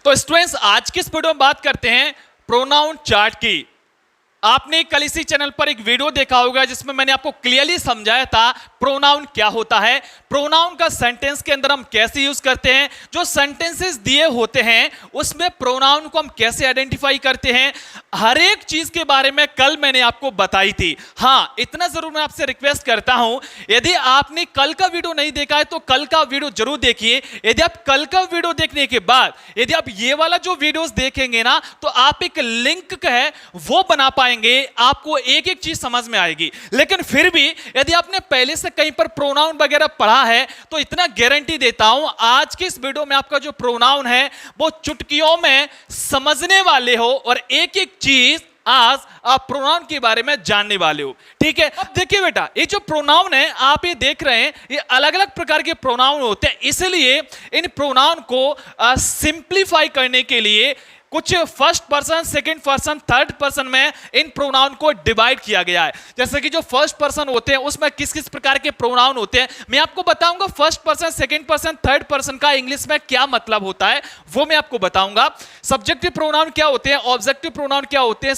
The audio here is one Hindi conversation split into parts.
तो स्टूडेंट्स आज की इस वीडियो में बात करते हैं प्रोनाउन चार्ट की। आपने कल इसी चैनल पर एक वीडियो देखा होगा जिसमें मैंने आपको क्लियरली समझाया था प्रोनाउन क्या होता है, प्रोनाउन का सेंटेंस के अंदर हम कैसे यूज करते हैं, जो सेंटेंसेस दिए होते हैं उसमें प्रोनाउन को हम कैसे आइडेंटिफाई करते हैं, हर एक चीज के बारे में कल मैंने आपको बताई थी। हाँ, इतना जरूर मैं आपसे रिक्वेस्ट करता हूं, यदि आपने कल का वीडियो नहीं देखा है तो कल का वीडियो जरूर देखिए। यदि आप कल का वीडियो देखने के बाद यदि आप ये वाला जो वीडियोस देखेंगे ना तो आप एक लिंक है वो बना पाएंगे, आपको एक एक चीज समझ में आएगी। लेकिन फिर भी यदि आपने पहले से कहीं पर प्रोनाउन वगैरह पढ़ा है तो इतना गारंटी देता हूं आज की इस वीडियो में आपका जो प्रोनाउन है वो चुटकियों में समझने वाले हो और एक एक चीज आज आप प्रोनाउन के बारे में जानने वाले हो। ठीक है, अब देखिए बेटा, ये जो प्रोनाउन है आप ये देख रहे हैं ये अलग अलग प्रकार के प्रोनाउन होते हैं, इसलिए इन प्रोनाउन को सिंप्लीफाई करने के लिए कुछ first person, second person, third person में इन प्रोनाउन को डिवाइड किया गया है। जैसे कि जो फर्स्ट पर्सन होते हैं उसमें किस किस प्रकार के प्रोनाउन होते हैं मैं आपको बताऊंगा। First person, second person, third person का इंग्लिश में क्या मतलब होता है वो मैं आपको बताऊंगा। सब्जेक्टिव प्रोनाउन क्या होते हैं, ऑब्जेक्टिव प्रोनाउन क्या होते हैं,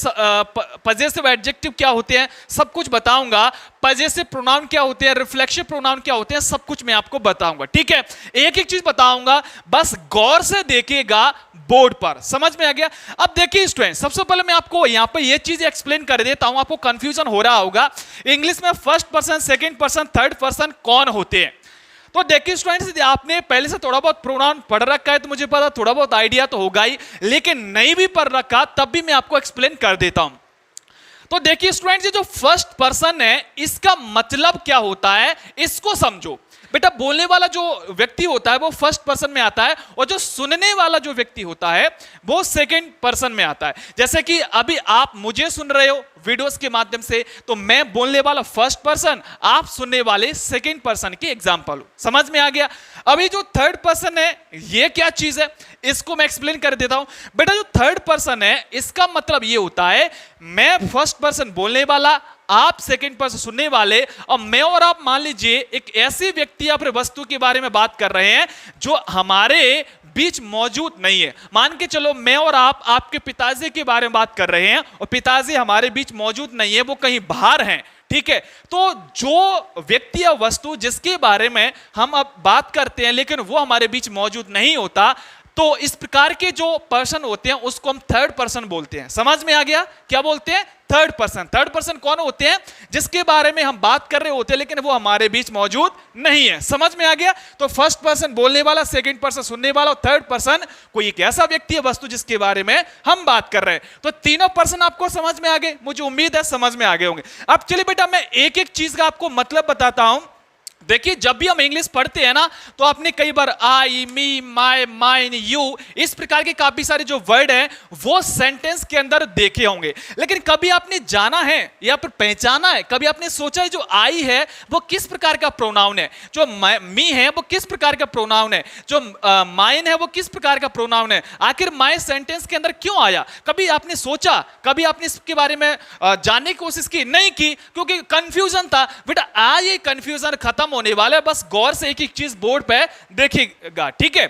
पजेसिव एडजेक्टिव क्या होते हैं, सब कुछ बताऊंगा। पजेसिव प्रोनाउन क्या होते हैं, रिफ्लेक्सिव प्रोनाउन क्या होते हैं, सब कुछ मैं आपको बताऊंगा। ठीक है, एक एक चीज बताऊंगा, बस गौर से देखिएगा बोर्ड पर, समझ में आ गया। अब देखिए स्टूडेंट, सबसे पहले मैं आपको यहां पर यह चीज एक्सप्लेन कर देता हूं, आपको कंफ्यूजन हो रहा होगा इंग्लिश में first person, second person, third person कौन होते हैं। तो देखिए स्टूडेंट्स, यदि आपने पहले से थोड़ा बहुत प्रोनाउन पढ़ रखा है तो मुझे पता थोड़ा बहुत आइडिया तो होगा ही, लेकिन नहीं भी पढ़ रखा तब भी मैं आपको एक्सप्लेन कर देता हूं। तो देखिए स्टूडेंट्स, ये जो फर्स्ट पर्सन है इसका मतलब क्या होता है इसको समझो। बेटा, बोलने वाला जो व्यक्ति होता है वो फर्स्ट पर्सन में आता है और जो सुनने वाला जो व्यक्ति होता है वो सेकंड पर्सन में आता है। जैसे कि अभी आप मुझे सुन रहे हो वीडियोस के माध्यम से, तो मैं बोलने वाला फर्स्ट पर्सन, आप सुनने वाले सेकंड पर्सन की एग्जांपल हो। समझ में आ गया। अभी जो थर्ड पर्सन है ये क्या चीज है इसको मैं एक्सप्लेन कर देता हूं। बेटा, जो थर्ड पर्सन है इसका मतलब ये होता है मैं फर्स्ट पर्सन बोलने वाला, आप सेकंड पर्सन सुनने वाले, और मैं और आप मान लीजिए एक ऐसी व्यक्ति या फिर वस्तु के बारे में बात कर रहे हैं जो हमारे बीच मौजूद नहीं है। मान के चलो मैं और आप आपके पिताजी के बारे में बात कर रहे हैं और पिताजी हमारे बीच मौजूद नहीं है, वो कहीं बाहर हैं। ठीक है, तो जो व्यक्ति या वस्तु जिसके बारे में हम अब बात करते हैं लेकिन वो हमारे बीच मौजूद नहीं होता, तो इस प्रकार के जो पर्सन होते हैं उसको हम थर्ड पर्सन बोलते हैं। समझ में आ गया, क्या बोलते हैं? Third person. थर्ड पर्सन कौन होते हैं? जिसके बारे में हम बात कर रहे होते हैं लेकिन वो हमारे बीच मौजूद नहीं है। समझ में आ गया। तो फर्स्ट पर्सन बोलने वाला, सेकंड पर्सन सुनने वाला और थर्ड पर्सन कोई एक ऐसा व्यक्ति है, वस्तु जिसके बारे में हम बात कर रहे हैं। तो तीनों पर्सन आपको समझ में आ गए, मुझे उम्मीद है समझ में आ गए होंगे। अब चलिए बेटा, मैं एक एक चीज का आपको मतलब बताता हूं। देखिए, जब भी हम इंग्लिश पढ़ते हैं ना तो आपने कई बार आई, मी, माय, माइन, यू, इस प्रकार के काफी सारे जो वर्ड हैं वो सेंटेंस के अंदर देखे होंगे, लेकिन कभी आपने जाना है या फिर पहचाना है, कभी आपने सोचा है जो आई है वो किस प्रकार का प्रोनाउन है, जो मी है वो किस प्रकार का प्रोनाउन है, जो माइन है वो किस प्रकार का प्रोनाउन है, आखिर माय सेंटेंस के अंदर क्यों आया? कभी आपने सोचा, कभी आपने इसके बारे में जानने की कोशिश की? नहीं की, क्योंकि कंफ्यूजन था। बेटा, आज ये कंफ्यूजन खत्म होने वाला है, बस गौर से एक एक चीज बोर्ड पे देखिएगा। ठीक है,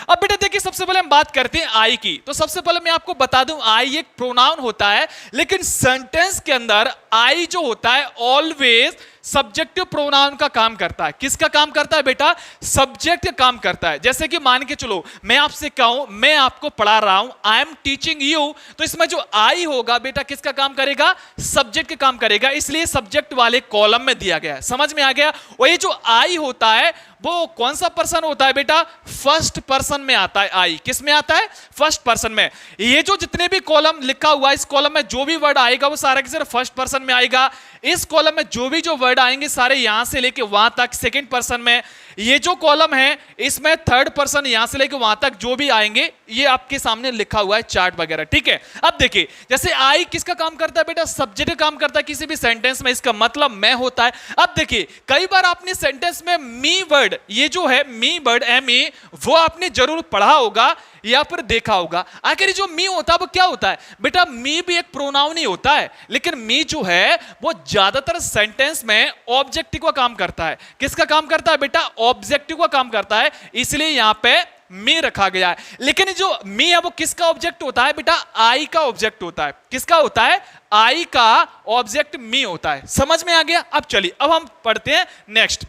अब बेटा देखिए, सबसे पहले हम बात करते हैं आई की। तो सबसे पहले मैं आपको बता दूं आई एक प्रोनाउन होता है, लेकिन सेंटेंस के अंदर आई जो होता है ऑलवेज सब्जेक्टिव प्रोनाउन का काम करता है। किसका काम करता है बेटा? सब्जेक्ट का काम करता है। जैसे कि मान के चलो मैं आपसे कहूं मैं आपको पढ़ा रहा हूं, आई एम टीचिंग यू, तो इसमें जो आई होगा बेटा किसका काम करेगा? सब्जेक्ट का काम करेगा, इसलिए सब्जेक्ट वाले कॉलम में दिया गया है। समझ में आ गया। और ये जो आई होता है वो कौन सा पर्सन होता है बेटा? फर्स्ट पर्सन में आता है। आई किस में आता है? फर्स्ट पर्सन में। ये जो जितने भी कॉलम लिखा हुआ है इस कॉलम में जो भी वर्ड आएगा वो सारा सिर्फ फर्स्ट पर्सन में आएगा। इस कॉलम में जो भी जो वर्ड आएंगे सारे यहां से लेके वहां तक सेकंड पर्सन में। ये जो कॉलम है इसमें थर्ड पर्सन यहां से लेके वहां तक जो भी आएंगे ये आपके सामने लिखा हुआ है चार्ट वगैरह। ठीक है, अब देखिए जैसे आई किसका काम करता है बेटा? सब्जेक्ट का काम करता है किसी भी सेंटेंस में, इसका मतलब मैं होता है। अब देखिए कई बार आपने सेंटेंस में मी वर्ड, ये जो है मी वर्ड एम-ई, वो आपने जरूर पढ़ा होगा या फिर देखा होगा। आखिर जो मी होता है वो क्या होता है बेटा? मी भी एक प्रोनाउन ही होता है, लेकिन मी जो है वो ज्यादातर सेंटेंस में ऑब्जेक्टिव का काम करता है। किसका काम करता है बेटा? ऑब्जेक्टिव का काम करता है, इसलिए यहां पे मी रखा गया है। लेकिन जो मी है वो किसका ऑब्जेक्ट होता है बेटा? आई का ऑब्जेक्ट होता है। किसका होता है? आई का ऑब्जेक्ट मी होता है। समझ में आ गया? अब चलिए अब हम पढ़ते हैं नेक्स्ट।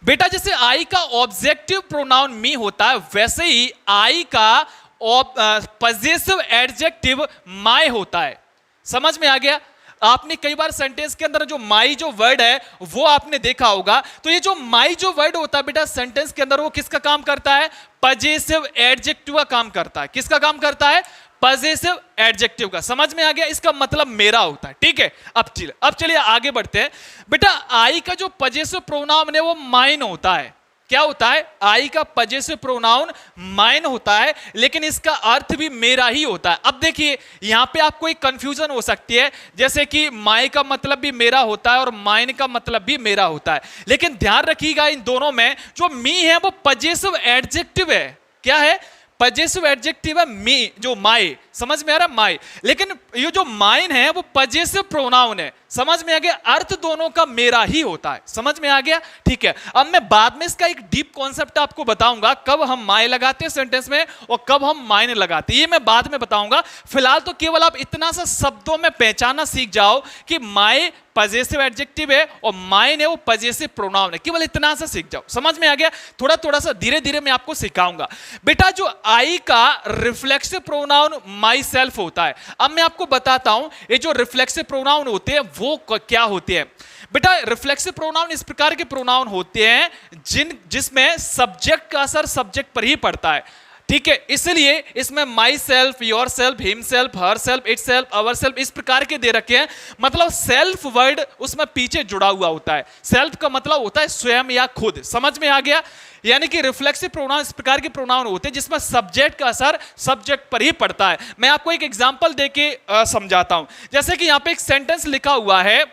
बेटा जैसे आई का ऑब्जेक्टिव प्रोनाउन मी होता है, वैसे ही आई का पजेसिव एडजेक्टिव माय होता है। समझ में आ गया? आपने कई बार सेंटेंस के अंदर जो माई जो वर्ड है वो आपने देखा होगा। तो ये जो माई जो वर्ड होता है बेटा सेंटेंस के अंदर, वो किसका काम करता है? पजेसिव एडजेक्टिव का काम करता है। किसका काम करता है? पजेसिव एडजेक्टिव का। समझ में आ गया? इसका मतलब मेरा होता है। ठीक है, अब चलिए आगे बढ़ते हैं। बेटा आई का जो पजेसिव प्रोनाउन है वो माइन होता है। क्या होता है? आई का पजेसिव प्रोनाउन माइन होता है, लेकिन इसका अर्थ भी मेरा ही होता है। अब देखिए यहां पे आपको एक कंफ्यूजन हो सकती है, जैसे कि माई का मतलब भी मेरा होता है और माइन का मतलब भी मेरा होता है, लेकिन ध्यान रखिएगा इन दोनों में जो मी है वो पजेसिव एडजेक्टिव है। क्या है? पजेसिव एडजेक्टिव है मी, जो माई। समझ में आ रहा है? माई। लेकिन ये जो माइन है वो पजेसिव प्रोनाउन है। समझ में आ गया? अर्थ दोनों का मेरा ही होता है। समझ में आ गया? ठीक है, अब मैं बाद में इसका एक डीप कॉन्सेप्ट आपको बताऊंगा, कब हम माई लगाते हैं सेंटेंस में और कब हम माइन लगाते हैं, ये मैं बाद में बताऊंगा। फिलहाल तो केवल आप इतना सा शब्दों में पहचानना सीख जाओ कि माई पजेसिव एडजेक्टिव है और माइन है वो पजेसिव प्रोनाउन है। केवल इतना सा सीख जाओ। समझ में आ गया? थोड़ा थोड़ा सा धीरे धीरे मैं आपको सिखाऊंगा। बेटा जो आई का रिफ्लेक्सिव प्रोनाउन माई सेल्फ होता है। अब मैं आपको बताता हूं ये जो रिफ्लेक्सिव प्रोनाउन होते हैं वो क्या होते हैं। बेटा रिफ्लेक्सिव प्रोनाउन इस प्रकार के प्रोनाउन होते हैं जिसमें सब्जेक्ट का असर सब्जेक्ट पर ही पड़ता है। ठीक है, इसलिए इसमें my self, your self, him self, her self, it self, our self इस प्रकार के दे रखे हैं। मतलब सेल्फ वर्ड उसमें पीछे जुड़ा हुआ होता है। सेल्फ का मतलब होता है स्वयं या खुद। समझ में आ गया? यानी कि रिफ्लेक्सिव प्रोनाउन इस प्रकार के प्रोनाउन होते हैं जिसमें सब्जेक्ट का असर सब्जेक्ट पर ही पड़ता है। मैं आपको एक एग्जांपल देके समझाता हूं। जैसे कि यहां पे एक सेंटेंस लिखा हुआ है,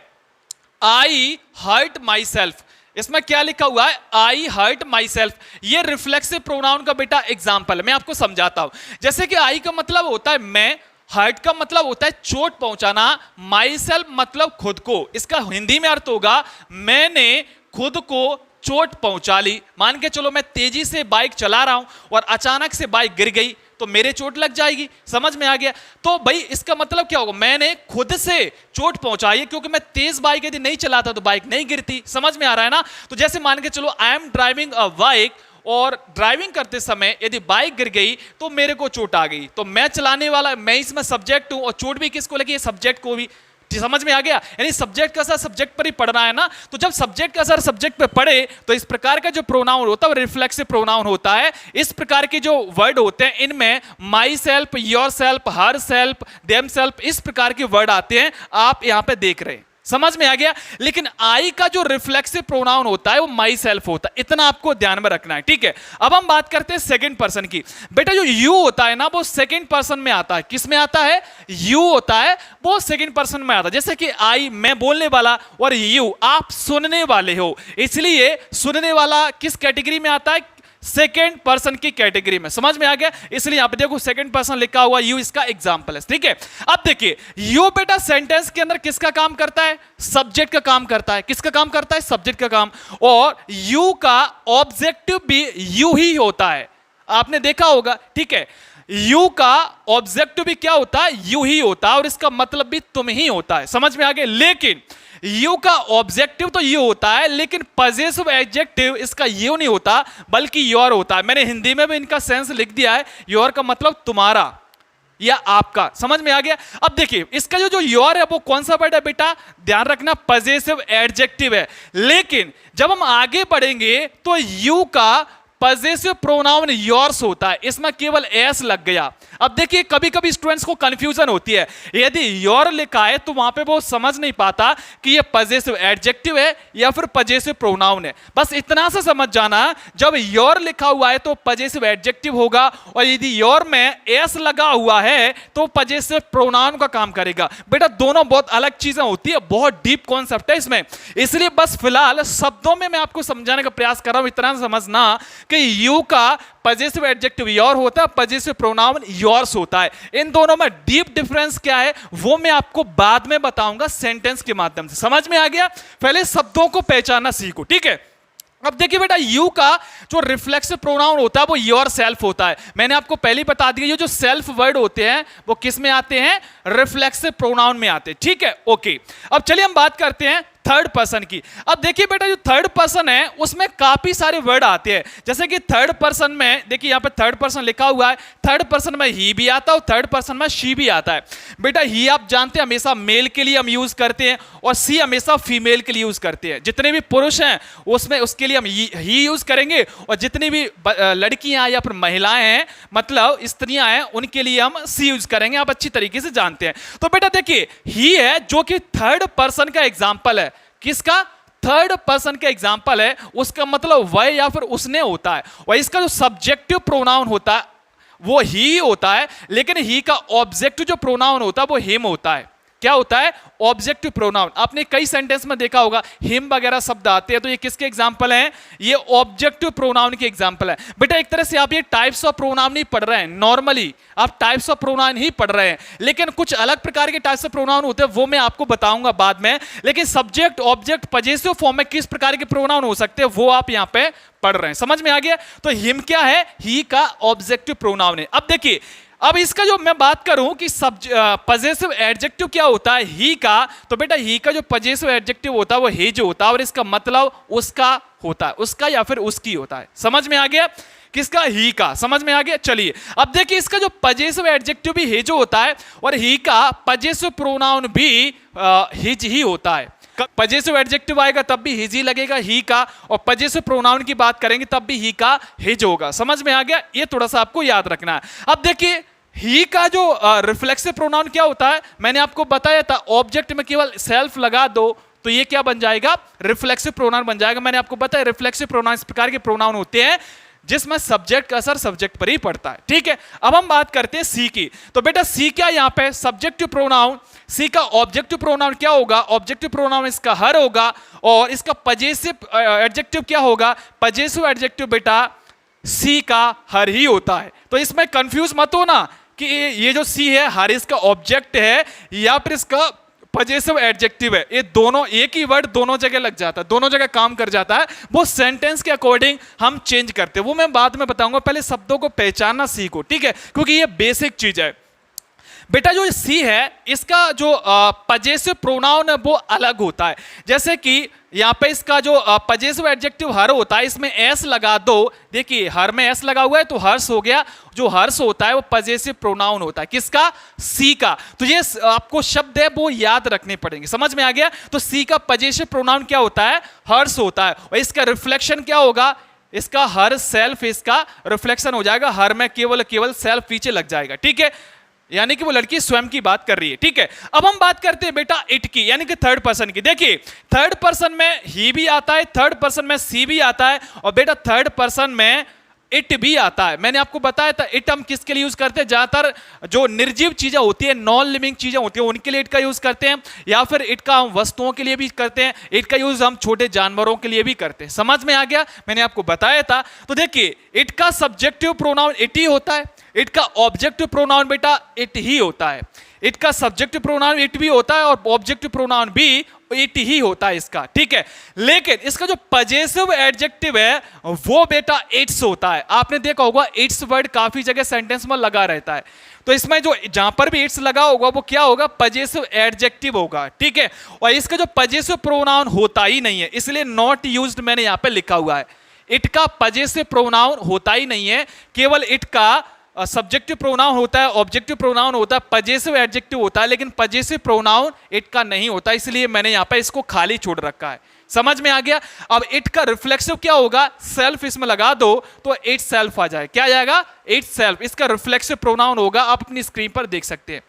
आई हर्ट माई सेल्फ। इसमें क्या लिखा हुआ है? आई हर्ट माई सेल्फ। ये रिफ्लेक्सिव प्रोनाउन का बेटा एग्जांपल है। मैं आपको समझाता हूं। जैसे कि आई का मतलब होता है मैं, हर्ट का मतलब होता है चोट पहुंचाना, माई सेल्फ मतलब खुद को। इसका हिंदी में अर्थ होगा मैंने खुद को चोट पहुंचा ली। मान के चलो मैं तेजी से बाइक चला रहा हूं और अचानक से बाइक गिर गई तो मेरे चोट लग जाएगी। समझ में आ गया? तो भाई इसका मतलब क्या होगा? मैंने खुद से चोट पहुंचाई, क्योंकि मैं तेज बाइक यदि नहीं चलाता तो बाइक नहीं गिरती। समझ में आ रहा है ना? तो जैसे मान के चलो I am driving a bike, और ड्राइविंग करते समय यदि बाइक गिर गई तो मेरे को चोट आ गई, तो मैं चलाने वाला, मैं इसमें सब्जेक्ट हूं और चोट भी किसको लगी? सब्जेक्ट को भी। समझ में आ गया? यानी सब्जेक्ट का असर सब्जेक्ट पर ही पड़ना है ना। तो जब सब्जेक्ट का असर सब्जेक्ट पर पड़े तो इस प्रकार का जो प्रोनाउन होता है वो रिफ्लेक्सिव प्रोनाउन होता है। इस प्रकार के जो वर्ड होते हैं इनमें my self, your self, her self, them self इस प्रकार के वर्ड आते हैं, आप यहां पे देख रहे हैं। समझ में आ गया? लेकिन आई का जो रिफ्लेक्सिव प्रोनाउन होता है वो माई सेल्फ होता है। इतना आपको ध्यान में रखना है। ठीक है, अब हम बात करते हैं सेकंड पर्सन की। बेटा जो यू होता है ना वो सेकंड पर्सन में आता है। किस में आता है? यू होता है वो सेकंड पर्सन में आता है। जैसे कि आई मैं बोलने वाला और यू आप सुनने वाले हो, इसलिए सुनने वाला किस कैटेगरी में आता है? सेकेंड पर्सन की कैटेगरी में। समझ में आ गया? इसलिए यहां पे देखो सेकेंड पर्सन लिखा हुआ, यू इसका एग्जांपल है। ठीक है, अब देखिए यू बेटा सेंटेंस के अंदर किसका काम करता है? सब्जेक्ट का काम करता है। किसका काम करता है? सब्जेक्ट का काम। और यू का ऑब्जेक्टिव भी यू ही होता है, आपने देखा होगा। ठीक है, यू का ऑब्जेक्टिव भी क्या होता है? यू ही होता है, और इसका मतलब भी तुम ही होता है। समझ में आ गया? लेकिन यू का ऑब्जेक्टिव तो यू होता है, लेकिन पजेसिव एडजेक्टिव इसका यू नहीं होता बल्कि योर होता है। मैंने हिंदी में भी इनका सेंस लिख दिया है। योर का मतलब तुम्हारा या आपका। समझ में आ गया? अब देखिए इसका जो योर है वो कौन सा वर्ड है बेटा? ध्यान रखना, पजेसिव एडजेक्टिव है। लेकिन जब हम आगे बढ़ेंगे तो यू का पजेसिव प्रोनाउन योर्स होता है, इसमें केवल एस लग गया। अब देखिए कभी कभी स्टूडेंट्स को कंफ्यूजन होती है, यदि योर लिखा है तो वहां पे वो समझ नहीं पाता कि ये पजेसिव एडजेक्टिव है या फिर पजेसिव प्रोनाउन है। बस इतना सा समझ जाना, जब योर लिखा हुआ है तो पजेसिव एडजेक्टिव होगा, और यदि योर में एस लगा हुआ है तो पजेसिव प्रोनाउन का काम करेगा। बेटा दोनों बहुत अलग चीजें होती है, बहुत डीप कॉन्सेप्ट है इसमें, इसलिए बस फिलहाल शब्दों में मैं आपको समझाने का प्रयास कर रहा हूं। इतना समझना कि यू का पजेसिव एडजेक्टिव योर होता है, पजेसिव प्रोनाउन योर्स होता है। इन दोनों में डीप डिफरेंस क्या है वो मैं आपको बाद में बताऊंगा सेंटेंस के माध्यम से। समझ में आ गया? पहले शब्दों को पहचानना सीखो। ठीक है, अब देखिए बेटा, यू का जो रिफ्लेक्सिव प्रोनाउन होता है वो योर सेल्फ होता है। मैंने आपको पहले ही बता दिया, ये जो सेल्फ वर्ड होते हैं वो किस में आते हैं, रिफ्लेक्सिव प्रोनाउन में आते हैं। ठीक है, ओके। अब चलिए हम बात करते हैं थर्ड पर्सन की। अब देखिए बेटा, जो थर्ड पर्सन है उसमें काफी सारे वर्ड आते हैं। जैसे कि थर्ड पर्सन में देखिए यहां पे थर्ड पर्सन लिखा हुआ है, थर्ड पर्सन में ही भी आता है और थर्ड पर्सन में शी भी आता है। बेटा ही आप जानते हैं हमेशा मेल के लिए हम यूज करते हैं और सी हमेशा फीमेल के लिए यूज करते हैं। जितने भी पुरुष हैं उसमें उसके लिए हम ही यूज करेंगे और जितनी भी लड़कियां या फिर महिलाएं हैं, मतलब स्त्रियां हैं, उनके लिए हम सी यूज करेंगे। आप अच्छी तरीके से जानते हैं। तो बेटा देखिए, ही है जो कि थर्ड पर्सन का एग्जाम्पल है। किसका? थर्ड पर्सन का एग्जाम्पल है। उसका मतलब वह या फिर उसने होता है। और इसका जो सब्जेक्टिव प्रोनाउन होता है वो ही होता है, लेकिन ही का ऑब्जेक्टिव जो प्रोनाउन होता है वो हिम होता है। क्या होता है? Objective pronoun. आपने कई सेंटेंस में देखा होगा हिम वगैरह शब्द आते हैं, तो ये किसके एग्जांपल हैं? ये ऑब्जेक्टिव प्रोनाउन के एग्जांपल है। बेटा एक तरह से आप ये टाइप्स ऑफ प्रोनाउन नहीं पढ़ रहे हैं, नॉर्मली आप टाइप्स ऑफ प्रोनाउन ही पढ़ रहे हैं, लेकिन कुछ अलग प्रकार के टाइप्स ऑफ प्रोनाउन होते हैं वो मैं आपको बताऊंगा बाद में। लेकिन सब्जेक्ट, ऑब्जेक्ट, पजेसिव फॉर्म में किस प्रकार के प्रोनाउन हो सकते हैं वो आप यहां पे पढ़ रहे हैं। समझ में आ गया? तो हिम क्या है? ही का ऑब्जेक्टिव प्रोनाउन है। अब देखिए, अब इसका जो मैं बात करूं कि पजेसिव एडजेक्टिव क्या होता है ही का, तो बेटा ही का जो पजेसिव एडजेक्टिव होता है वो हिज होता है और इसका मतलब उसका होता है, उसका या फिर उसकी होता है। समझ में आ गया? किसका? ही का। समझ में आ गया? चलिए अब देखिए, इसका जो पजेसिव एडजेक्टिव भी हिज होता है और ही का पजेसिव प्रोनाउन भी हिज ही होता है। पजेसिव एडजेक्टिव आएगा तब भी हिज ही लगेगा ही का, और पजेसिव प्रोनाउन की बात करेंगे तब भी ही का हिज होगा। समझ में आ गया? ये थोड़ा सा आपको याद रखना है। अब देखिए, ही का जो रिफ्लेक्सिव प्रोनाउन क्या होता है, मैंने आपको बताया था ऑब्जेक्ट में केवल सेल्फ लगा दो तो ये क्या बन जाएगा? रिफ्लेक्सिव प्रोनाउन बन जाएगा। मैंने आपको बताया रिफ्लेक्सिव प्रोनाउन इस प्रकार के प्रोनाउन होते हैं जिसमें सब्जेक्ट का असर सब्जेक्ट पर ही पड़ता है। ठीक है, अब हम बात करते हैं सी की। तो बेटा सी क्या यहां पे? Subjective pronoun. सी का ऑब्जेक्टिव प्रोनाउन क्या होगा? ऑब्जेक्टिव प्रोनाउन इसका हर होगा और इसका पजेसिव एडजेक्टिव क्या होगा? पजेसिव एडजेक्टिव बेटा सी का हर ही होता है। तो इसमें कंफ्यूज मत होना कि ये जो सी है हर इसका ऑब्जेक्ट है या फिर इसका पजेसिव एडजेक्टिव है। ये दोनों एक ही वर्ड दोनों जगह लग जाता है, दोनों जगह काम कर जाता है। वो सेंटेंस के अकॉर्डिंग हम चेंज करते हैं, वो मैं बाद में बताऊंगा। पहले शब्दों को पहचानना सीखो, ठीक है, क्योंकि ये बेसिक चीज है। बेटा जो सी है इसका जो पजेसिव प्रोनाउन है वो अलग होता है। जैसे कि यहाँ पे इसका जो पजेसिव एडजेक्टिव हर होता है, इसमें एस लगा दो। देखिए हर में एस लगा हुआ है तो हर्ष हो गया। जो हर्ष होता है वो पजेसिव प्रोनाउन होता है। किसका? सी का। तो ये आपको शब्द है वो याद रखने पड़ेंगे। समझ में आ गया? तो सी का पजेसिव प्रोनाउन क्या होता है? हर्ष होता है। और इसका रिफ्लेक्शन क्या होगा? इसका हर सेल्फ इसका रिफ्लेक्शन हो जाएगा। हर में केवल सेल्फ पीछे लग जाएगा। ठीक है, यानी कि वो लड़की स्वयं की बात कर रही है। ठीक है, अब हम बात करते हैं बेटा इट की, यानी कि थर्ड पर्सन की। देखिए थर्ड पर्सन में ही भी आता है, थर्ड पर्सन में सी भी आता है और बेटा थर्ड पर्सन में इट भी आता है। मैंने आपको बताया था इट हम किसके लिए यूज करते हैं? ज्यादातर जो निर्जीव चीजें होती है, नॉन लिविंग चीजें होती है, उनके लिए इट का यूज करते हैं, या फिर इट का हम वस्तुओं के लिए भी करते हैं। इट का यूज हम छोटे जानवरों के लिए भी करते हैं। समझ में आ गया? मैंने आपको बताया था। तो देखिए इट का सब्जेक्टिव प्रोनाउन इट ही होता है, इट का ऑब्जेक्टिव प्रोनाउन बेटा इट ही होता है। इट का सब्जेक्टिव प्रोनाउन इट भी होता है और ऑब्जेक्टिव प्रोनाउन भी इट ही होता है इसका। ठीक है, लेकिन इसका जो पजेसिव एडजेक्टिव है वो बेटा इट्स होता है। आपने देखा होगा इट्स वर्ड काफी जगह सेंटेंस में लगा रहता है, तो इसमें जो जहां पर भी इट्स लगा होगा वो क्या होगा? पजेसिव एडजेक्टिव होगा। ठीक है, और इसका जो पजेसिव प्रोनाउन होता ही नहीं है, इसलिए नॉट यूज्ड मैंने यहां पे लिखा हुआ है। इट का पजेसिव प्रोनाउन होता ही नहीं है, केवल इट का सब्जेक्टिव प्रोनाउन होता है, ऑब्जेक्टिव प्रोनाउन होता है, पजेसिव एडजेक्टिव होता है, लेकिन पजेसिव प्रोनाउन इट का नहीं होता, इसलिए मैंने यहां पे इसको खाली छोड़ रखा है। समझ में आ गया? अब इट का रिफ्लेक्सिव क्या होगा? सेल्फ इसमें लगा दो तो इट सेल्फ आ जाए। क्या आ जाएगा? It self. इसका रिफ्लेक्सिव प्रोनाउन होगा, आप अपनी स्क्रीन पर देख सकते हैं।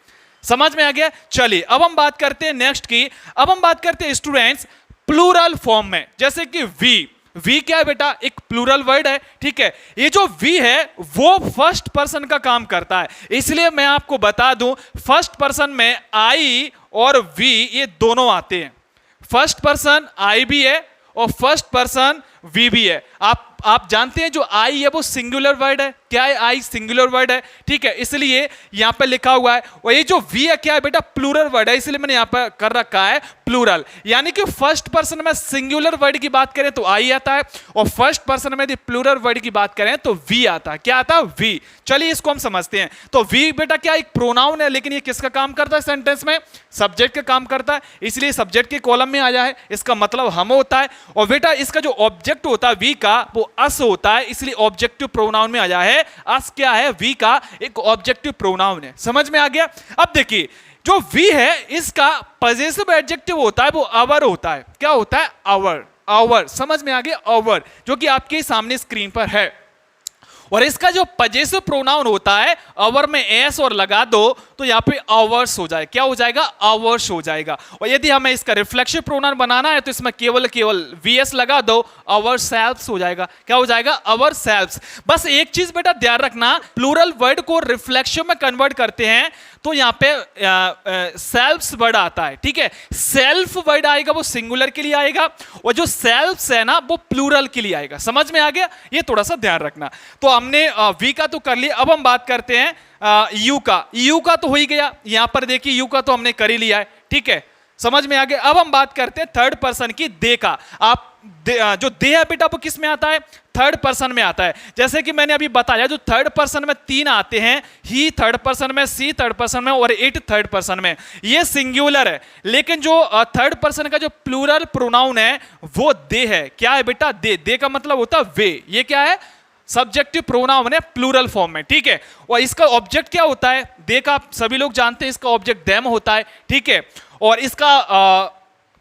समझ में आ गया? चलिए अब हम बात करते हैं नेक्स्ट की। अब हम बात करते हैं स्टूडेंट्स प्लूरल फॉर्म में, जैसे कि वी। वी क्या है बेटा? एक प्लूरल वर्ड है। ठीक है, ये जो वी है वो फर्स्ट पर्सन का काम करता है, इसलिए मैं आपको बता दूं फर्स्ट पर्सन में आई और वी ये दोनों आते हैं। फर्स्ट पर्सन आई भी है और फर्स्ट पर्सन वी भी है। आप जानते हैं जो आई है वो सिंगुलर वर्ड है, क्या है, आई सिंगुलर वर्ड है, ठीक है, इसलिए यहां पे लिखा हुआ है। और ये जो वी है क्या है बेटा, प्लूरल वर्ड है, इसलिए मैंने यहां पर कर रखा है प्लूरल, यानी कि फर्स्ट पर्सन में सिंगुलर वर्ड की बात करें तो आई आता है, और फर्स्ट पर्सन में यदि प्लूरल वर्ड की बात करें तो वी आता है। क्या आता है, वी। चलिए इसको हम समझते हैं। तो वी बेटा क्या, एक प्रोनाउन है, लेकिन ये किसका काम करता है सेंटेंस में, सब्जेक्ट का काम करता है, इसलिए सब्जेक्ट के कॉलम में आ जाए, इसका मतलब हम होता है। और बेटा इसका जो ऑब्जेक्ट होता है वी का, वो अस होता है, इसलिए ऑब्जेक्टिव प्रोनाउन में आ जाए। अस क्या है, वी का एक ऑब्जेक्टिव प्रोनाउन है। समझ में आ गया। अब देखिए जो वी है इसका पजेसिव एडजेक्टिव होता है वो आवर होता है। क्या होता है, आवर। आवर, समझ में आ गया, आवर, जो कि आपके सामने स्क्रीन पर है। और इसका जो पजेसिव प्रोनाउन होता है, आवर में एस और लगा दो तो यहां पे आवर्स हो जाएगा। क्या हो जाएगा, आवर्स हो जाएगा। और यदि हमें इसका रिफ्लेक्सिव प्रोनाउन बनाना है तो इसमें केवल वीएस लगा दो, आवर सेल्फ्स हो जाएगा। क्या हो जाएगा, आवर सेल्फ्स। बस एक चीज बेटा ध्यान रखना, प्लूरल वर्ड को रिफ्लेक्सिव में कन्वर्ट करते हैं तो यहां पे सेल्फ्स वर्ड आता है, ठीक है। सेल्फ वर्ड आएगा वो सिंगुलर के लिए आएगा, और जो सेल्फ्स है ना वो प्लूरल के लिए आएगा। समझ में आ गया, ये थोड़ा सा ध्यान रखना। तो हमने वी का तो कर लिया, अब हम बात करते हैं यू का। यू का तो हो ही गया, यहां पर देखिए यू का तो हमने कर ही लिया है, ठीक है, समझ में आ गया। अब हम बात करते हैं थर्ड पर्सन की, दे का। आप जो दे है बेटा वो किस में आता है, थर्ड पर्सन में आता है। जैसे कि मैंने अभी बताया जो थर्ड पर्सन में तीन आते हैं, ही थर्ड पर्सन में, सी थर्ड पर्सन में और इट थर्ड पर्सन में, ये सिंगुलर है। लेकिन जो थर्ड पर्सन का जो प्लूरल प्रोनाउन है वो दे है। क्या है बेटा, दे। दे का मतलब होता है वे। ये क्या है, सब्जेक्टिव प्रोनाउन है प्लूरल फॉर्म में, ठीक है। और इसका ऑब्जेक्ट क्या होता है, दे का सभी लोग जानते हैं, इसका ऑब्जेक्ट देम होता है, ठीक है। और इसका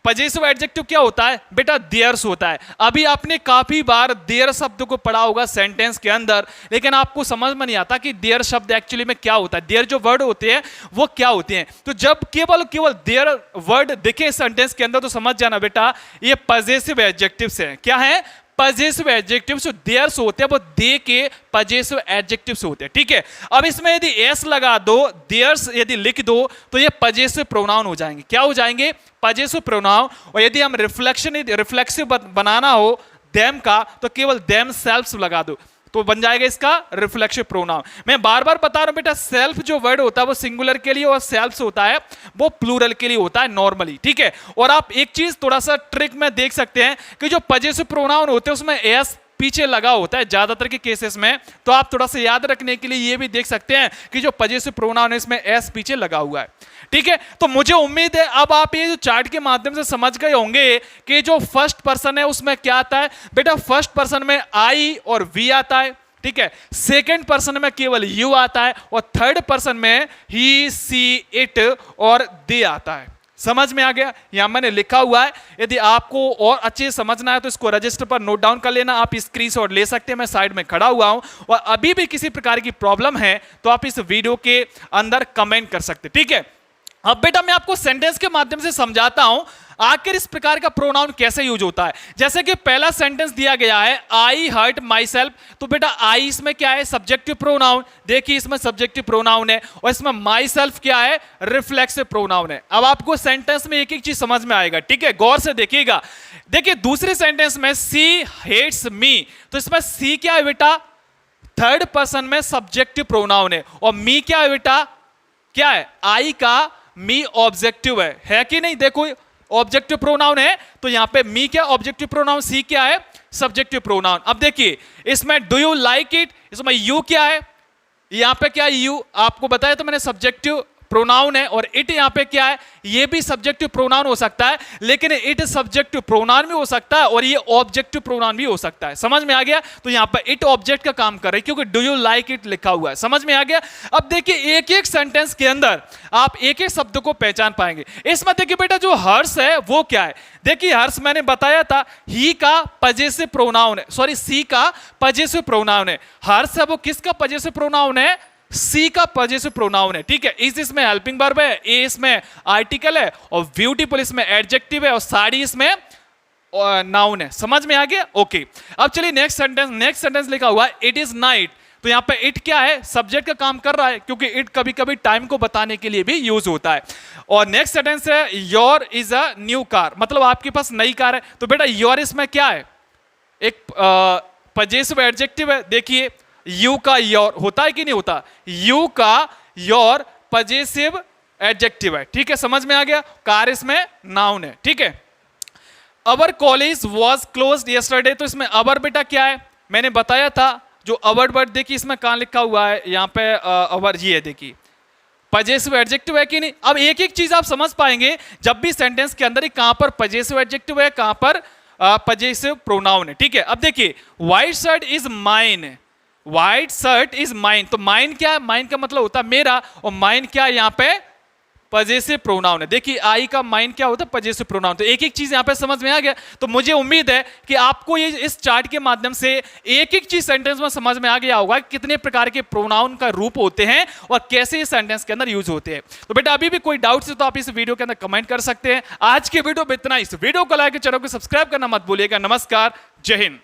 पजेसिव एडजेक्टिव क्या होता है बेटा, देयर्स होता है। अभी आपने काफी बार देयर शब्द को पढ़ा होगा सेंटेंस के अंदर, लेकिन आपको समझ में नहीं आता कि देयर शब्द एक्चुअली में क्या होता है, देयर जो वर्ड होते हैं वो क्या होते हैं। तो जब केवल देयर वर्ड दिखे सेंटेंस के अंदर तो समझ जाना बेटा ये पजेसिव एडजेक्टिव्स हैं। क्या है, पजेसिव एडजेक्टिव्स। जो देयर्स होते हैं वो दे के पजेसिव एडजेक्टिव्स होते हैं, ठीक है। अब इसमें यदि एस लगा दो, देयर्स यदि लिख दो तो ये पजेसिव प्रोनाउन हो जाएंगे। क्या हो जाएंगे, पजेसिव प्रोनाउन। और यदि हम रिफ्लेक्सिव बनाना हो देम का तो केवल देम सेल्फ्स लगा दो तो बन जाएगा इसका रिफ्लेक्सिव प्रोनाउन। मैं बार बार बता रहा हूं बेटा, सेल्फ जो वर्ड होता है वो सिंगुलर के लिए और सेल्फ्स होता है वो प्लूरल के लिए होता है नॉर्मली, ठीक है। और आप एक चीज थोड़ा सा ट्रिक में देख सकते हैं कि जो पजेसिव प्रोनाउन होते हैं उसमें एस पीछे लगा होता है ज्यादातर के केसेस में, तो आप थोड़ा सा याद रखने के लिए ये भी देख सकते हैं कि जो पजेसिव प्रोनाउन है इसमें एस पीछे लगा हुआ है, ठीक है। तो मुझे उम्मीद है अब आप ये जो चार्ट के माध्यम से समझ गए होंगे कि जो फर्स्ट पर्सन है उसमें क्या आता है बेटा, फर्स्ट पर्सन में आई और वी आता है, ठीक है। सेकेंड पर्सन में केवल यू आता है, और थर्ड पर्सन में ही, सी, इट और दे आता है। समझ में आ गया, यहां मैंने लिखा हुआ है। यदि आपको और अच्छे से समझना है तो इसको रजिस्टर पर नोट डाउन कर लेना, आप स्क्रीनशॉट ले सकते हैं, मैं साइड में खड़ा हुआ हूं। और अभी भी किसी प्रकार की प्रॉब्लम है तो आप इस वीडियो के अंदर कमेंट कर सकते हैं, ठीक है। अब बेटा मैं आपको सेंटेंस के माध्यम से समझाता हूं आखिर इस प्रकार का प्रोनाउन कैसे यूज होता है। जैसे कि पहला सेंटेंस दिया गया है, आई हर्ट माई सेल्फ, तो बेटा आई इसमें क्या है, सब्जेक्टिव प्रोनाउन। देखिए इसमें सब्जेक्टिव प्रोनाउन है, और इसमें माई सेल्फ क्या है, रिफ्लेक्सिव प्रोनाउन है। अब आपको सेंटेंस में एक एक चीज समझ में आएगा, ठीक है, गौर से देखिएगा। देखिए दूसरे सेंटेंस में सी हेट्स मी, तो इसमें सी क्या है बेटा, थर्ड पर्सन में सब्जेक्टिव प्रोनाउन है, और मी क्या है बेटा, क्या है, आई का मी ऑब्जेक्टिव है कि नहीं। देखो ऑब्जेक्टिव प्रोनाउन है तो यहां पे मी क्या ऑब्जेक्टिव प्रोनाउन, सी क्या है सब्जेक्टिव प्रोनाउन। अब देखिए इसमें डू यू लाइक इट, इसमें यू क्या है, यहां पे क्या है यू, आपको बताया तो मैंने सब्जेक्टिव प्रोनाउन है। और इट यहां पे क्या है, ये भी सब्जेक्टिव प्रोनाउन हो सकता है, लेकिन इट सब्जेक्टिव प्रोनाउन भी हो सकता है और ये ऑब्जेक्टिव प्रोनाउन भी हो सकता है। समझ में आ गया, तो यहां पर इट ऑब्जेक्ट का काम कर रही है क्योंकि डू यू लाइक इट लिखा हुआ है। समझ में आ गया। अब देखिए एक एक सेंटेंस के अंदर आप एक एक शब्द को पहचान पाएंगे। इसमें देखिए बेटा जो हर्ष है वो क्या है, देखिए हर्ष मैंने बताया था ही का पजेसिव प्रोनाउन है, सॉरी सी का पजेसिव प्रोनाउन है। हर्ष है वो किसका पजेसिव प्रोनाउन है, सी का पजेसिव प्रोनाउन है, ठीक है। इस इसमें हेल्पिंग वर्ब है, ए इसमें आर्टिकल है, और ब्यूटीफुल इसमें एडजेक्टिव है, और साड़ी इसमें नाउन है। समझ में आ गया, ओके। अब चलिए नेक्स्ट सेंटेंस लिखा हुआ है इट इज नाइट, तो यहां पे इट क्या है, सब्जेक्ट का काम कर रहा है क्योंकि इट कभी कभी टाइम को बताने के लिए भी यूज होता है। और नेक्स्ट सेंटेंस है your is a new car, मतलब आपके पास नई कार है, तो बेटा योर इसमें क्या है, एक पजेसिव एडजेक्टिव है। देखिए यू का योर होता है कि नहीं होता, यू का योर पजेसिव एडजेक्टिव है, ठीक है, समझ में आ गया। कार इसमें नाउन है, ठीक है। Our college was closed yesterday, तो इसमें अवर बेटा क्या है, मैंने बताया था, जो अवर वर्ड देखिए इसमें कहां लिखा हुआ है, यहां पे अवर ये है, देखिए पजेसिव एडजेक्टिव है कि नहीं। अब एक एक चीज आप समझ पाएंगे जब भी सेंटेंस के अंदर कहां पर पजेसिव एडजेक्टिव है, कहां पर पजेसिव प्रोनाउन है, ठीक है। अब देखिए white shirt is mine, white shirt is mine, तो माइन क्या है, माइन का मतलब होता है मेरा, और माइन क्या है यहाँ पे पजेसिव प्रोनाउन है। देखिए आई का माइन क्या होता है, पजेसिव प्रोनाउन। तो एक एक चीज यहां पे समझ में आ गया। तो मुझे उम्मीद है कि आपको ये इस चार्ट के माध्यम से एक एक चीज सेंटेंस में समझ में आ गया होगा कि कितने प्रकार के प्रोनाउन का रूप होते हैं और कैसे इस सेंटेंस के अंदर यूज होते हैं। तो बेटा अभी भी कोई डाउट है तो आप इस वीडियो के अंदर कमेंट कर सकते हैं। आज के वीडियो में इतना, इस वीडियो को लाइक, चैनल को सब्सक्राइब करना मत भूलिएगा। नमस्कार, जय हिंद।